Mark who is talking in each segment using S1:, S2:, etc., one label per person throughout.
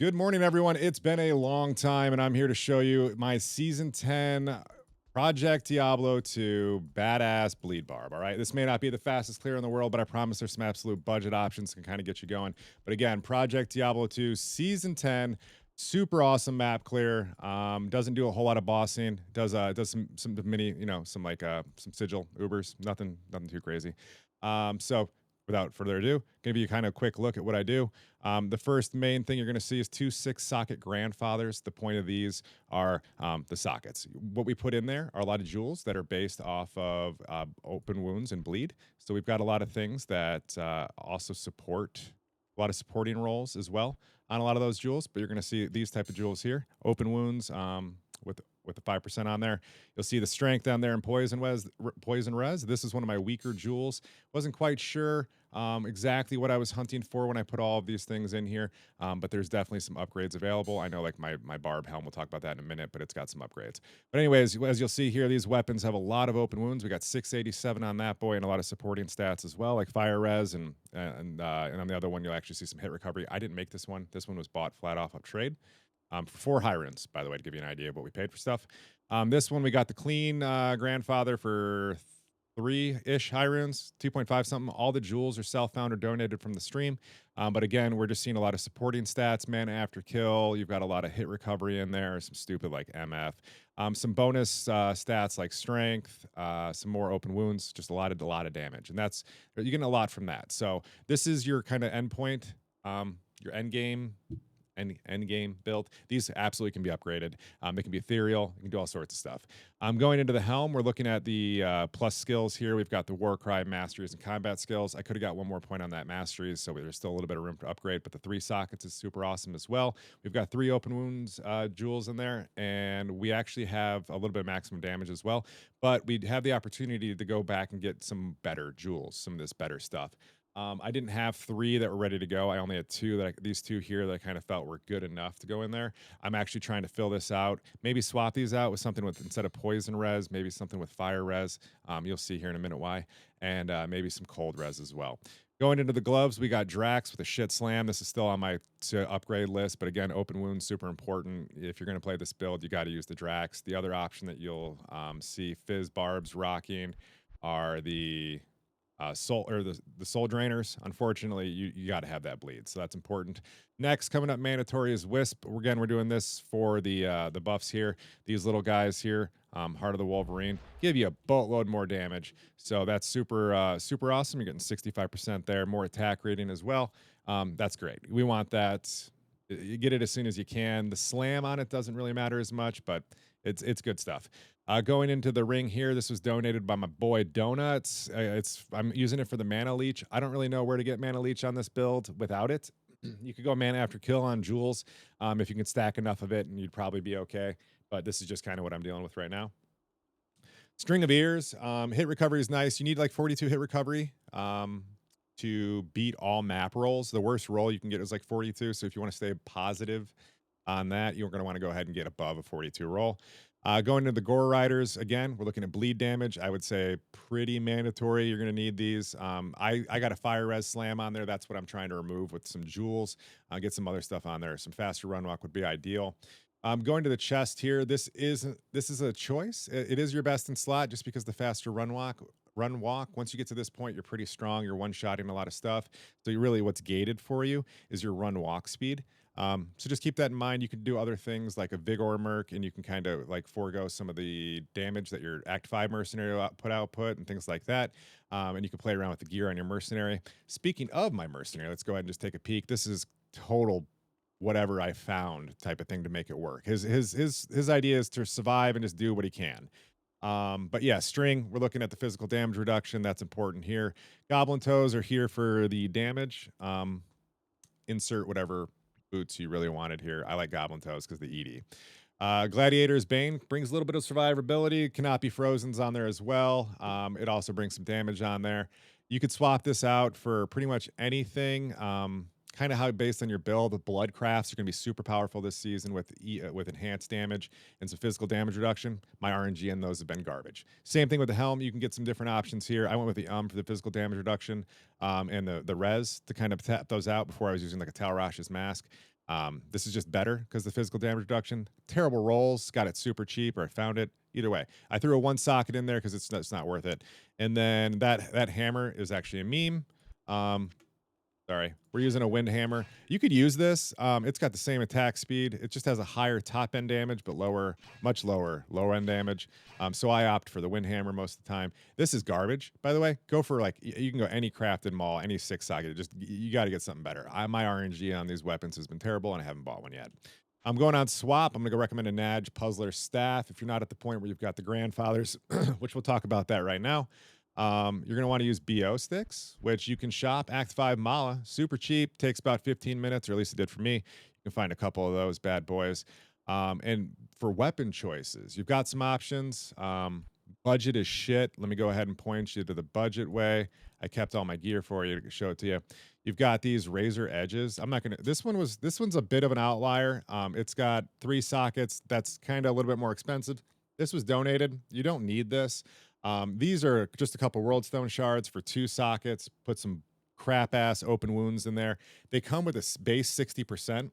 S1: Good morning, everyone. It's been a long time, and I'm here to show you my Season 10 Project Diablo 2 Badass Bleed Barb. All right. This may not be the fastest clear in the world, but I promise there's some absolute budget options that can kind of get you going. But again, Project Diablo 2 Season 10, super awesome map clear. Doesn't do a whole lot of bossing. Does some mini, some some sigil Ubers. Nothing too crazy. So without further ado, give you kind of a quick look at what I do. The first main thing you're going to see is two 6-socket grandfathers. The point of these are the sockets. What we put in there are a lot of jewels that are based off of open wounds and bleed. So we've got a lot of things that also support a lot of supporting roles as well on a lot of those jewels. But you're going to see these type of jewels here, open wounds with the 5% on there. You'll see the strength down there in poison res. This is one of my weaker jewels. Wasn't quite sure exactly what I was hunting for when I put all of these things in here, but there's definitely some upgrades available. I know like my Barb helm, we'll talk about that in a minute, but it's got some upgrades. But anyways, as you'll see here, these weapons have a lot of open wounds. We got 687 on that boy and a lot of supporting stats as well, like fire res and on the other one, you'll actually see some hit recovery. I didn't make this one. This one was bought flat off of trade. For 4 Hirons, by the way, to give you an idea of what we paid for stuff. This one we got the clean grandfather for 3-ish Hirons, 2.5 something. All the jewels are self-found or donated from the stream. But again, we're just seeing a lot of supporting stats, mana after kill. You've got a lot of hit recovery in there, some stupid like MF, some bonus stats like strength, some more open wounds, just a lot of damage, and that's you're getting a lot from that. So this is your kind of endpoint, your end game end game build. These absolutely can be upgraded. They can be ethereal. You can do all sorts of stuff. Going into the helm, we're looking at the plus skills here. We've got the Warcry, Masteries, and Combat skills. I could have got one more point on that Masteries, so there's still a little bit of room to upgrade, but the 3 sockets is super awesome as well. We've got 3 open wounds jewels in there, and we actually have a little bit of maximum damage as well, but we'd have the opportunity to go back and get some better jewels, some of this better stuff. I didn't have 3 that were ready to go. I only had 2 these 2 here that I kind of felt were good enough to go in there. I'm actually trying to fill this out. Maybe swap these out with something with instead of poison res, maybe something with fire res. You'll see here in a minute why, and maybe some cold res as well. Going into the gloves, we got Drax with a shit slam. This is still on my to upgrade list, but again, open wounds super important. If you're going to play this build, you got to use the Drax. The other option that you'll see Fizz Barbs rocking are the soul or the soul drainers. Unfortunately, you got to have that bleed, so that's important. Next, coming up mandatory is Wisp. Again, we're doing this for the buffs here. These little guys here, Heart of the Wolverine, give you a boatload more damage, so that's super awesome. You're getting 65% there, more attack rating as well. That's great. We want that. You get it as soon as you can. The slam on it doesn't really matter as much, but it's good stuff. Going into the ring here, this was donated by my boy Donuts. I'm using it for the mana leech. I don't really know where to get mana leech on this build without it. You could go mana after kill on jewels if you can stack enough of it, and you'd probably be okay. But this is just kind of what I'm dealing with right now. String of ears, hit recovery is nice. You need like 42 hit recovery to beat all map rolls. The worst roll you can get is like 42. So if you want to stay positive on that, you're going to want to go ahead and get above a 42 roll. Going to the Gore Riders, again, we're looking at bleed damage. I would say pretty mandatory. You're going to need these. I got a fire res slam on there. That's what I'm trying to remove with some jewels. Get some other stuff on there. Some faster run walk would be ideal. Going to the chest here. This is a choice. It is your best in slot just because the faster run walk. Once you get to this point, you're pretty strong. You're one-shotting a lot of stuff. So really what's gated for you is your run walk speed. So just keep that in mind. You can do other things like a Vigor Merc, and you can kind of like forego some of the damage that your Act 5 mercenary output and things like that. And you can play around with the gear on your mercenary. Speaking of my mercenary, let's go ahead and just take a peek. This is total whatever I found type of thing to make it work. His idea is to survive and just do what he can. But yeah, string, we're looking at the physical damage reduction. That's important here. Goblin toes are here for the damage. Insert whatever boots you really wanted here. I like goblin toes because the ED. Gladiator's Bane brings a little bit of survivability. Cannot be frozen's on there as well. It also brings some damage on there. You could swap this out for pretty much anything. Kind of how based on your build, the blood crafts are going to be super powerful this season with enhanced damage and some physical damage reduction. My RNG and those have been garbage. Same thing with the helm. You can get some different options here. I went with the for the physical damage reduction and the res to kind of tap those out before I was using like a Talrash's mask. This is just better because the physical damage reduction. Terrible rolls, got it super cheap, or I found it. Either way, I threw a one socket in there because it's not worth it. And then that hammer is actually a meme. Um, Sorry, we're using a wind hammer. You could use this. It's got the same attack speed. It just has a higher top end damage, but much lower end damage. So I opt for the wind hammer most of the time. This is garbage, by the way. Go for like you can go any crafted maul, any six socket. Just you got to get something better. My RNG on these weapons has been terrible, and I haven't bought one yet. I'm going on swap. I'm going to go recommend a Naj Puzzler staff. If you're not at the point where you've got the grandfathers, which we'll talk about that right now. You're going to want to use BO sticks, which you can shop. Act 5 Mala, super cheap, takes about 15 minutes, or at least it did for me. You can find a couple of those bad boys. And for weapon choices, you've got some options. Budget is shit. Let me go ahead and point you to the budget way. I kept all my gear for you to show it to you. You've got these razor edges. I'm not gonna. This one's a bit of an outlier. It's got 3 sockets. That's kind of a little bit more expensive. This was donated. You don't need this. These are just a couple world stone shards for 2 sockets. Put some crap ass open wounds in there. They come with a base 60%.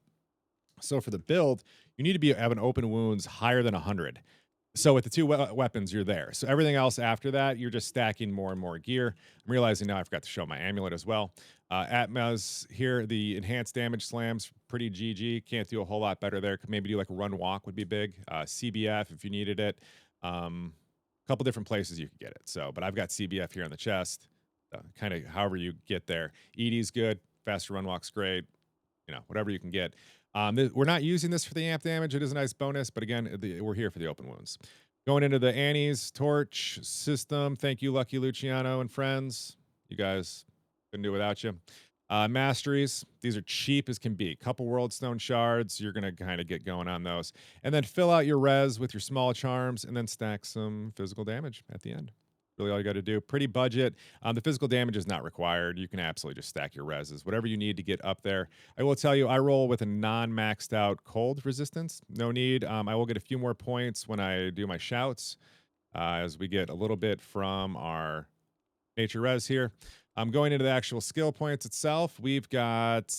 S1: So for the build, you need to have an open wounds higher than 100. So with the 2 weapons, you're there. So everything else after that, you're just stacking more and more gear. I'm realizing now I forgot to show my amulet as well. Atmos here, the enhanced damage slams, pretty GG. Can't do a whole lot better there. Could maybe do like a run walk would be big. CBF if you needed it. Couple different places you could get it. So, but I've got CBF here on the chest. Kind of however you get there. ED's good. Faster run walk's great. You know, whatever you can get. We're not using this for the amp damage. It is a nice bonus, but again, we're here for the open wounds. Going into the Annie's torch system. Thank you, Lucky Luciano and friends. You guys couldn't do without you. Masteries, these are cheap as can be. Couple world stone shards, you're gonna kind of get going on those. And then fill out your res with your small charms and then stack some physical damage at the end. Really all you got to do. Pretty budget. The physical damage is not required. You can absolutely just stack your reses, whatever you need to get up there. I will tell you, I roll with a non-maxed out cold resistance. No need. I will get a few more points when I do my shouts as we get a little bit from our nature res here. Going into the actual skill points itself, we've got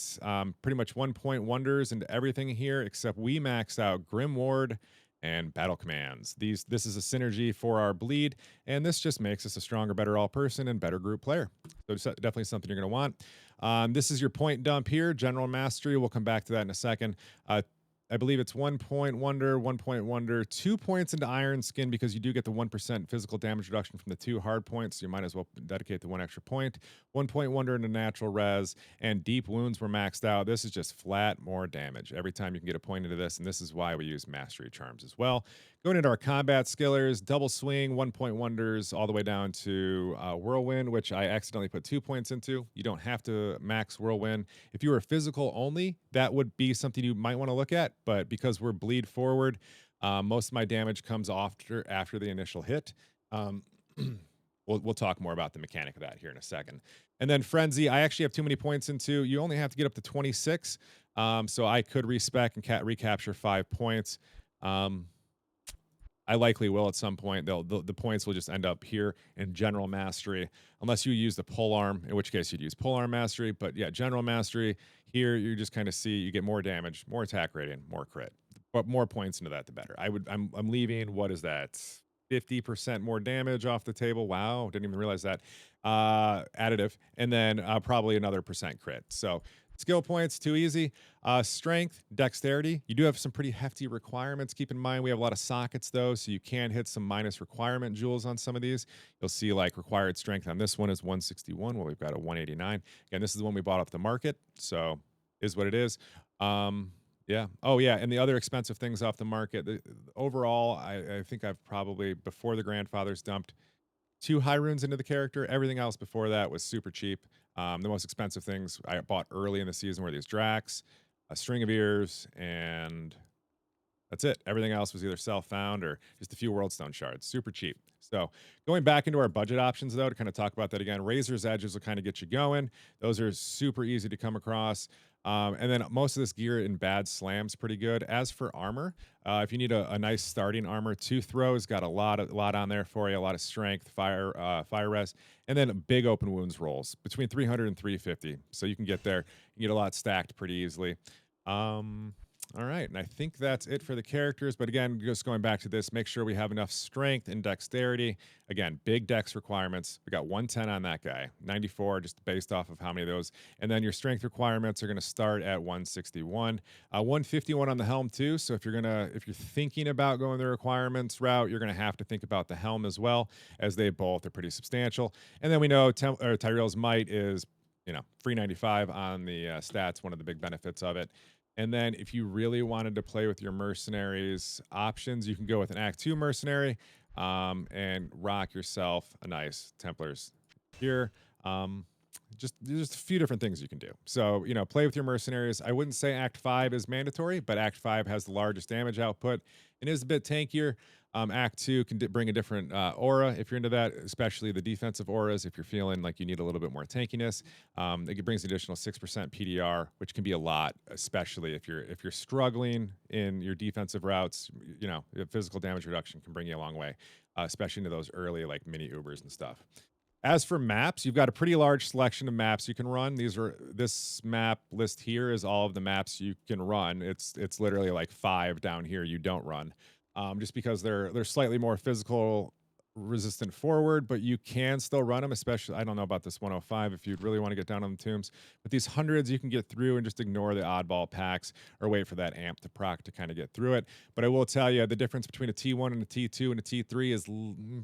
S1: pretty much 1 point wonders into everything here, except we maxed out Grim Ward and battle commands. This is a synergy for our bleed, and this just makes us a stronger, better all person and better group player. So it's definitely something you're going to want. This is your point dump here, general mastery. We'll come back to that in a second. I believe it's 1 point wonder, 1 point wonder, 2 points into iron skin because you do get the 1% physical damage reduction from the 2 hard points. So you might as well dedicate the 1 extra point. 1 point wonder into natural res, and deep wounds were maxed out. This is just flat more damage every time you can get a point into this, and this is why we use mastery charms as well. Going into our combat skillers, double swing, 1 point wonders, all the way down to whirlwind, which I accidentally put 2 points into. You don't have to max whirlwind. If you were physical only, that would be something you might want to look at. But because we're bleed forward, most of my damage comes after the initial hit. We'll talk more about the mechanic of that here in a second. And then frenzy, I actually have too many points into. You only have to get up to 26, so I could respec and recapture 5 points. I likely will at some point. The points will just end up here in general mastery, unless you use the pole arm, in which case you'd use pole arm mastery. But yeah, general mastery here, you just kind of see you get more damage, more attack rating, more crit, but more points into that, the better. I'm leaving. What is that? 50% more damage off the table. Wow, didn't even realize that. Additive, and then probably another % crit. So skill points, too easy. Strength, dexterity. You do have some pretty hefty requirements. Keep in mind, we have a lot of sockets, though, so you can hit some minus requirement jewels on some of these. You'll see, like, required strength on this one is 161. Well, we've got a 189. Again, this is the one we bought off the market, so is what it is. Yeah. Oh, yeah, and the other expensive things off the market. Overall, I think I've probably, before the grandfathers, dumped 2 high runes into the character. Everything else before that was super cheap. The most expensive things I bought early in the season were these Drax, a string of ears, and that's it. Everything else was either self-found or just a few world stone shards. Super cheap. So going back into our budget options, though, to kind of talk about that again, Razor's Edges will kind of get you going. Those are super easy to come across. And then most of this gear in bad slams pretty good. As for armor, if you need a nice starting armor, 2 throws got a lot on there for you, a lot of strength, fire rest, and then big open wounds rolls between 300 and 350. So you can get there, you can get a lot stacked pretty easily. All right, and I think that's it for the characters. But again, just going back to this, make sure we have enough strength and dexterity. Again, big dex requirements. We got 110 on that guy, 94 just based off of how many of those. And then your strength requirements are going to start at 161, 151 on the helm too. So if you're thinking about going the requirements route, you're going to have to think about the helm as well, as they both are pretty substantial. And then we know Tyrael's might is free 95 on the stats, one of the big benefits of it. And then if you really wanted to play with your mercenaries options, you can go with an Act 2 mercenary and rock yourself a nice Templars here. Just there's a few different things you can do. So, play with your mercenaries. I wouldn't say Act 5 is mandatory, but Act 5 has the largest damage output and is a bit tankier. Act 2 can bring a different aura if you're into that, especially the defensive auras. If you're feeling like you need a little bit more tankiness, it brings an additional 6% PDR, which can be a lot, especially if you're struggling in your defensive routes. Physical damage reduction can bring you a long way, especially into those early like mini Ubers and stuff. As for maps, you've got a pretty large selection of maps you can run. This map list here is all of the maps you can run. It's literally like 5 down here you don't run. Just because they're slightly more physical resistant forward, but you can still run them, especially, I don't know about this 105 if you'd really want to get down on the tombs, but these hundreds you can get through and just ignore the oddball packs or wait for that amp to proc to kind of get through it. But I will tell you, the difference between a T1 and a T2 and a T3 is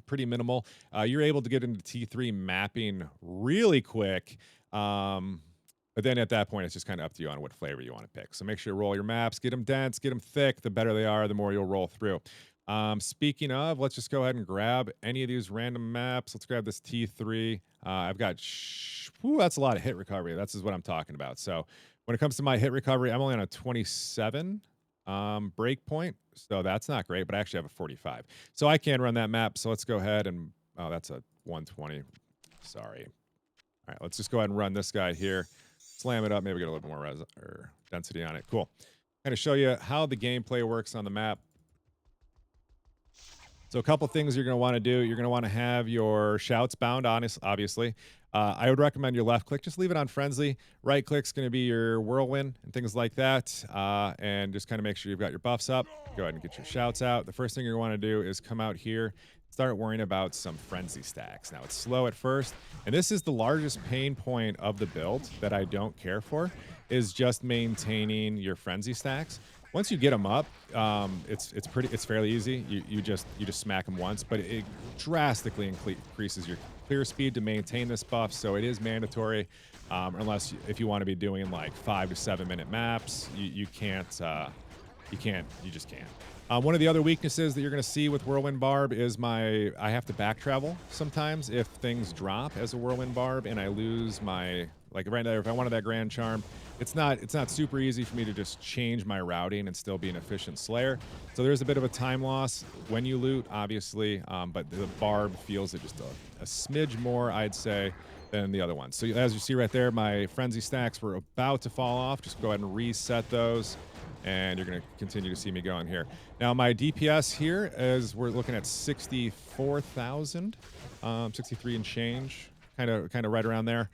S1: pretty minimal. You're able to get into T3 mapping really quick. But then at that point, it's just kind of up to you on what flavor you want to pick. So make sure you roll your maps, get them dense, get them thick. The better they are, the more you'll roll through. Speaking of, let's just go ahead and grab any of these random maps. Let's grab this T3. I've got, that's a lot of hit recovery. That's what I'm talking about. So when it comes to my hit recovery, I'm only on a 27 break point. So that's not great, but I actually have a 45. So I can run that map. So let's go ahead and, oh, that's a 120. Sorry. All right, let's just go ahead and run this guy here. Slam it up, maybe get a little bit more density on it. Cool. Kind of show you how the gameplay works on the map. So a couple things you're going to want to do. You're going to want to have your shouts bound, obviously. I would recommend your left click. Just leave it on friendly. Right click's going to be your whirlwind and things like that. And just kind of make sure you've got your buffs up. Go ahead and get your shouts out. The first thing you're going to want to do is come out here, start worrying about some frenzy stacks. Now, it's slow at first, and this is the largest pain point of the build that I don't care for, is just maintaining your frenzy stacks. Once you get them up, it's fairly easy. You just smack them once, but it drastically increases your clear speed to maintain this buff. So it is mandatory, unless if you want to be doing like 5 to 7 minute maps, you just can't. One of the other weaknesses that you're going to see with Whirlwind Barb is I have to back travel sometimes if things drop as a Whirlwind Barb and I lose my, like right now, if I wanted that Grand Charm, it's not super easy for me to just change my routing and still be an efficient Slayer. So there's a bit of a time loss when you loot, obviously, but the Barb feels it just a smidge more, I'd say, than the other ones. So as you see right there, my Frenzy stacks were about to fall off. Just go ahead and reset those, and you're going to continue to see me going here. Now, my DPS here is we're looking at 64,000, 63 and change, kind of right around there.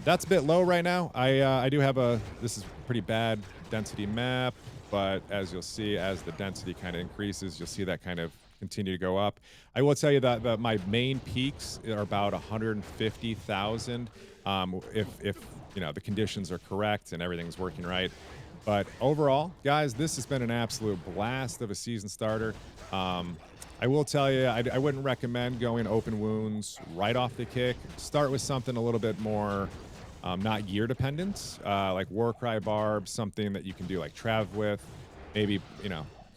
S1: That's a bit low right now. I do have this is a pretty bad density map, but as you'll see, as the density kind of increases, you'll see that kind of continue to go up. I will tell you that my main peaks are about 150,000 if the conditions are correct and everything's working right. But overall, guys, this has been an absolute blast of a season starter. I will tell you, I wouldn't recommend going open wounds right off the kick. Start with something a little bit more not gear dependent, like Warcry Barb, something that you can do like Trav with. Maybe,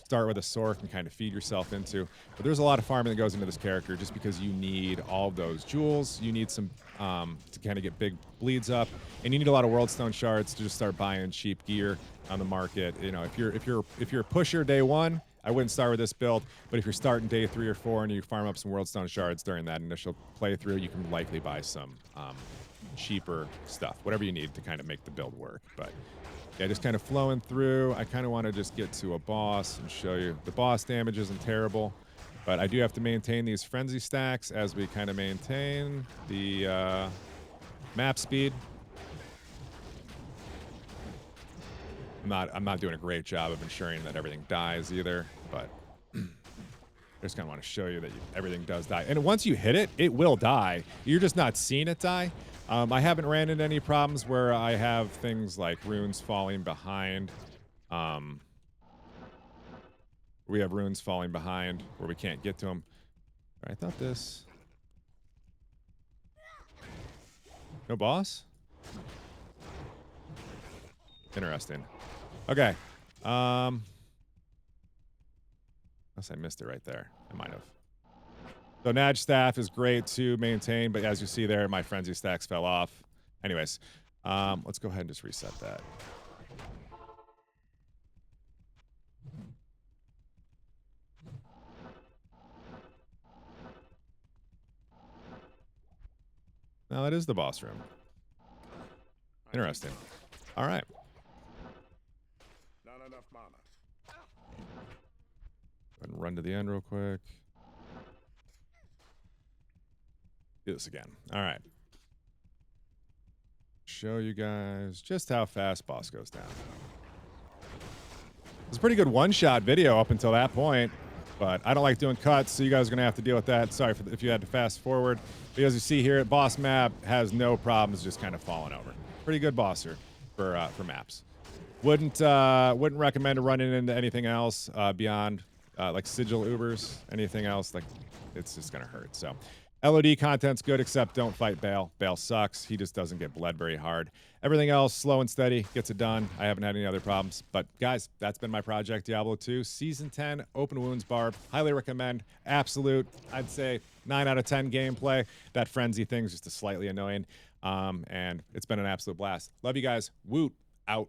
S1: start with a Sork and kind of feed yourself into. But there's a lot of farming that goes into this character just because you need all of those jewels. You need some to kind of get big bleeds up, and you need a lot of World Stone shards to just start buying cheap gear on the market. If you're a pusher day one, I wouldn't start with this build, but if you're starting day 3 or 4 and you farm up some World Stone shards during that initial playthrough, you can likely buy some cheaper stuff, whatever you need to kind of make the build work. But yeah, just kind of flowing through. I kind of want to just get to a boss and show you. The boss damage isn't terrible, but I do have to maintain these frenzy stacks as we kind of maintain the map speed. I'm not doing a great job of ensuring that everything dies either, but I just kind of want to show you that everything does die. And once you hit it, it will die. You're just not seeing it die. I haven't ran into any problems where I have things like runes falling behind. We have runes falling behind where we can't get to them. I thought this. No boss? Interesting. Okay. Unless I missed it right there. I might have. So Nag staff is great to maintain, but as you see there, my frenzy stacks fell off. Anyways, let's go ahead and just reset that. Now that is the boss room. Interesting. All right.
S2: Not enough mana.
S1: Go ahead and run to the end real quick. Do this again. All right. Show you guys just how fast boss goes down. It's a pretty good one-shot video up until that point, but I don't like doing cuts, so you guys are gonna have to deal with that. Sorry if you had to fast forward. But as you see here, boss map has no problems just kind of falling over. Pretty good bosser for maps. Wouldn't recommend running into anything else beyond like sigil ubers. Anything else, like it's just gonna hurt. So LOD content's good, except don't fight Bale. Bale sucks. He just doesn't get bled very hard. Everything else, slow and steady, gets it done. I haven't had any other problems. But guys, that's been my Project Diablo 2 Season 10 Open Wounds Barb. Highly recommend. Absolute, I'd say 9 out of 10 gameplay. That frenzy thing's just slightly annoying. And it's been an absolute blast. Love you guys. Woot out.